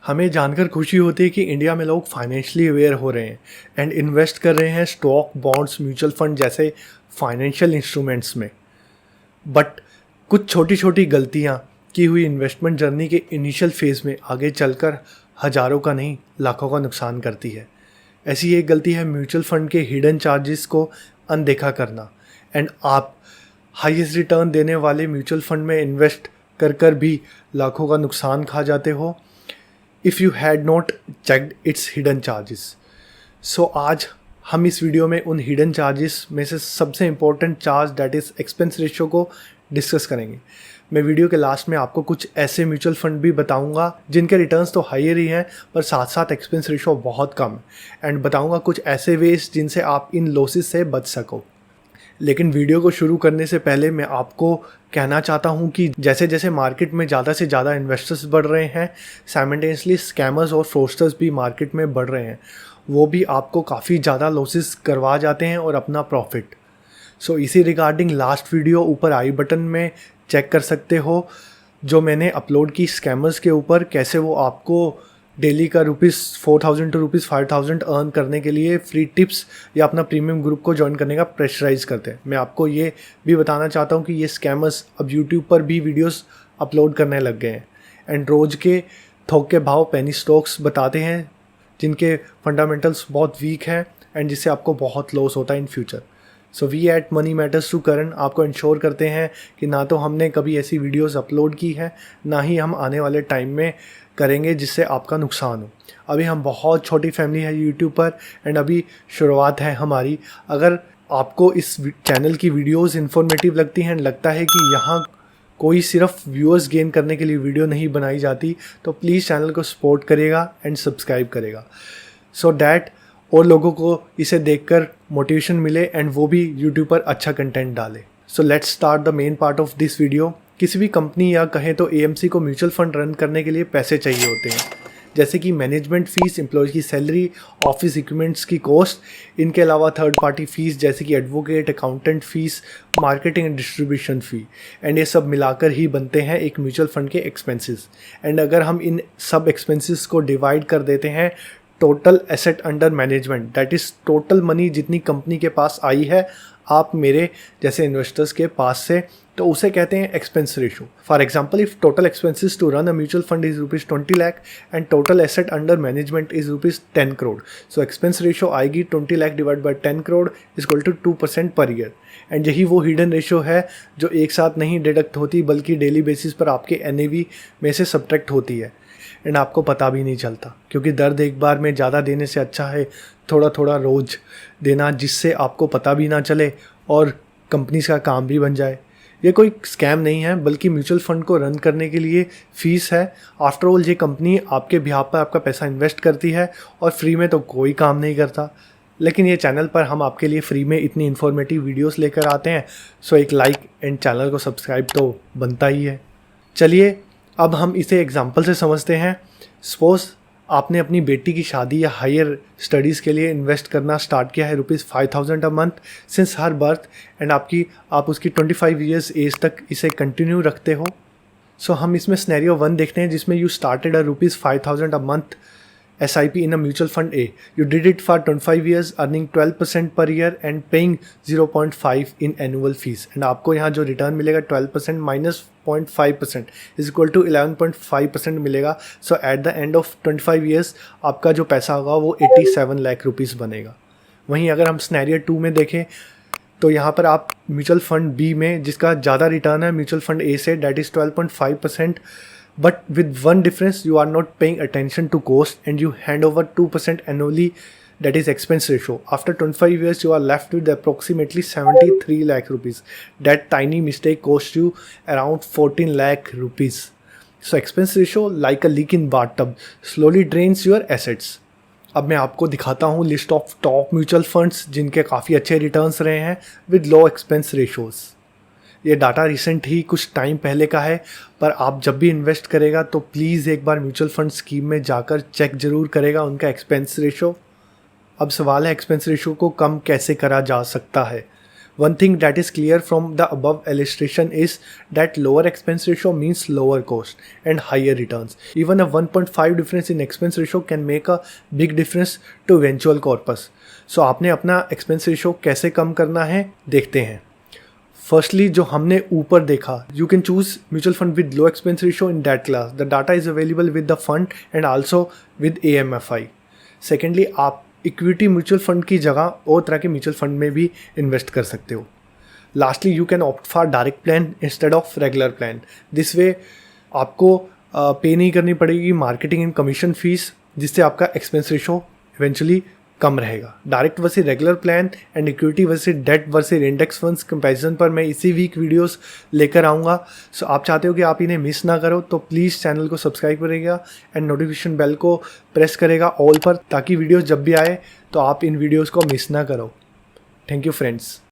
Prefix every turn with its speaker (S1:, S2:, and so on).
S1: हमें जानकर खुशी होती है कि इंडिया में लोग फाइनेंशियली अवेयर हो रहे हैं एंड इन्वेस्ट कर रहे हैं स्टॉक, बॉन्ड्स, म्यूचुअल फंड जैसे फाइनेंशियल इंस्ट्रूमेंट्स में। बट कुछ छोटी छोटी गलतियाँ की हुई इन्वेस्टमेंट जर्नी के इनिशियल फेज़ में आगे चलकर हज़ारों का नहीं लाखों का नुकसान करती है। ऐसी एक गलती है म्यूचुअल फंड के हिडन चार्जेस को अनदेखा करना। एंड आप हाईएस्ट रिटर्न देने वाले म्यूचुअल फंड में इन्वेस्ट कर कर भी लाखों का नुकसान खा जाते हो if you had not checked its hidden charges. So आज हम इस वीडियो में उन हिडन चार्जेस में से सबसे important charge that is expense ratio को डिस्कस करेंगे। मैं वीडियो के लास्ट में आपको कुछ ऐसे म्यूचुअल फंड भी बताऊंगा जिनके रिटर्न्स तो हायर ही हैं पर साथ साथ एक्सपेंस रेशियो बहुत कम है, एंड बताऊंगा कुछ ऐसे वेज जिनसे आप इन लॉसेस से बच सको। लेकिन वीडियो को शुरू करने से पहले मैं आपको कहना चाहता हूं कि जैसे जैसे मार्केट में ज़्यादा से ज़्यादा इन्वेस्टर्स बढ़ रहे हैं, साइमल्टेनियसली स्कैमर्स और फ्रॉडस्टर्स भी मार्केट में बढ़ रहे हैं। वो भी आपको काफ़ी ज़्यादा लॉसेस करवा जाते हैं और अपना प्रॉफिट। सो इसी रिगार्डिंग लास्ट वीडियो ऊपर आई बटन में चेक कर सकते हो जो मैंने अपलोड की स्कैमर्स के ऊपर, कैसे वो आपको डेली का ₹4,000 to ₹5,000 अर्न करने के लिए फ्री टिप्स या अपना प्रीमियम ग्रुप को ज्वाइन करने का प्रेशराइज करते हैं। मैं आपको ये भी बताना चाहता हूँ कि ये स्कैमर्स अब यूट्यूब पर भी वीडियोस अपलोड करने लग गए हैं एंड रोज़ के थोक के भाव पेनी स्टॉक्स बताते हैं जिनके फंडामेंटल्स बहुत वीक हैं एंड जिससे आपको बहुत लॉस होता है in future. So we at money matters to करण आपको इंश्योर करते हैं कि ना तो हमने कभी ऐसी वीडियोस अपलोड की है, ना ही हम आने वाले टाइम में करेंगे जिससे आपका नुकसान हो। अभी हम बहुत छोटी फैमिली है यूट्यूब पर एंड अभी शुरुआत है हमारी। अगर आपको इस चैनल की वीडियोस इन्फॉर्मेटिव लगती हैं, लगता है कि यहाँ कोई सिर्फ व्यूअर्स गेन करने के लिए वीडियो नहीं बनाई जाती, तो प्लीज़ चैनल को सपोर्ट करेगा एंड सब्सक्राइब करेगा सो डैट और लोगों को इसे देखकर मोटिवेशन मिले एंड वो भी यूट्यूब पर अच्छा कंटेंट डाले। So let's start the main part of this video. किसी भी कंपनी या कहें तो एएमसी को म्यूचुअल फंड रन करने के लिए पैसे चाहिए होते हैं, जैसे कि मैनेजमेंट फ़ीस, एम्प्लॉय की सैलरी, ऑफिस इक्विपमेंट्स की कॉस्ट, इनके अलावा थर्ड पार्टी फ़ीस जैसे कि advocate, accountant fees, marketing and distribution fee, and ये सब मिलाकर ही बनते हैं एक म्यूचुअल फंड के एक्सपेंसेस। एंड अगर हम इन सब एक्सपेंसेस को डिवाइड कर देते हैं total asset under management, that is total money जितनी कंपनी के पास आई है आप मेरे जैसे इन्वेस्टर्स के पास से, तो उसे कहते हैं expense ratio. For example, if total expenses to run a mutual fund is ₹20 lakh and total asset under management is ₹10 crore, so expense ratio आएगी 20 lakh divide by 10 crore is equal to 2% per year. And यही वो hidden ratio है जो एक साथ नहीं deduct होती बल्कि डेली बेसिस पर आपके एनएवी में से सब्ट्रैक्ट होती है एंड आपको पता भी नहीं चलता, क्योंकि दर्द एक बार में ज़्यादा देने से अच्छा है थोड़ा थोड़ा रोज़ देना, जिससे आपको पता भी ना चले और कंपनीज का काम भी बन जाए। ये कोई स्कैम नहीं है बल्कि म्यूचुअल फंड को रन करने के लिए फ़ीस है। आफ्टर ऑल ये कंपनी आपके बिहाफ पर आपका पैसा इन्वेस्ट करती है और फ्री में तो कोई काम नहीं करता। लेकिन ये चैनल पर हम आपके लिए फ्री में इतनी इन्फॉर्मेटिव वीडियोस लेकर आते हैं, सो एक लाइक एंड चैनल को सब्सक्राइब तो बनता ही है। चलिए अब हम इसे एग्जांपल से समझते हैं। सपोज आपने अपनी बेटी की शादी या हायर स्टडीज़ के लिए इन्वेस्ट करना स्टार्ट किया है ₹5,000 a month since her birth, and आप उसकी 25 ईयर्स एज तक इसे कंटिन्यू रखते हो। सो हम इसमें सिनेरियो 1 देखते हैं जिसमें you started a ₹5,000 a month SIP in a mutual fund A. You did it for 25 years, earning 12% per year and paying 0.5 in annual fees. And आपको यहाँ जो रिटर्न मिलेगा 12% minus 0.5% is equal to 11.5% मिलेगा. So at the end of 25 years आपका जो पैसा होगा वो 87 लाख रुपीस बनेगा। वहीं अगर हम सिनेरियो 2 में देखें तो यहाँ पर आप म्यूचुअल फंड B में जिसका ज़्यादा रिटर्न है म्यूचुअल फंड A से, that is 12.5%. But with one difference, you are not paying attention to cost and you hand over 2% annually, that is expense ratio. After 25 years, you are left with approximately 73 lakh rupees. That tiny mistake cost you around 14 lakh rupees. So expense ratio, like a leak in bathtub, slowly drains your assets. अब मैं आपको दिखाता हूँ list of top mutual funds जिनके काफ़ी अच्छे returns रहे हैं विद लो एक्सपेंस रेशोज़। ये डाटा रिसेंट ही कुछ टाइम पहले का है, पर आप जब भी इन्वेस्ट करेगा तो प्लीज़ एक बार म्यूचुअल फंड स्कीम में जाकर चेक ज़रूर करेगा उनका एक्सपेंस रेशो। अब सवाल है एक्सपेंस रेशो को कम कैसे करा जा सकता है। One thing that is clear from the above illustration is that lower expense ratio means lower cost and higher returns. Even a 1.5 difference in expense ratio can make a big difference to eventual corpus. So आपने अपना expense ratio कैसे कम करना है देखते हैं. Firstly जो हमने ऊपर देखा, you can choose mutual fund with low expense ratio in that class. The data is available with the fund and also with AMFI. Secondly आप इक्विटी म्यूचुअल फंड की जगह और तरह के म्यूचुअल फंड में भी इन्वेस्ट कर सकते हो. Lastly you can opt for direct plan instead of regular plan. This way आपको पे नहीं करनी पड़ेगी मार्केटिंग एंड कमीशन फीस, जिससे आपका एक्सपेंस रेशो इवेंचुअली कम रहेगा. Direct versus regular plan and equity versus debt versus index funds comparison पर मैं इसी वीक वीडियोस लेकर आऊँगा. सो आप चाहते हो कि आप इन्हें मिस ना करो तो प्लीज़ चैनल को सब्सक्राइब करेगा एंड नोटिफिकेशन बेल को प्रेस करेगा ऑल पर, ताकि वीडियोस जब भी आए तो आप इन वीडियोस को मिस ना करो. Thank you friends.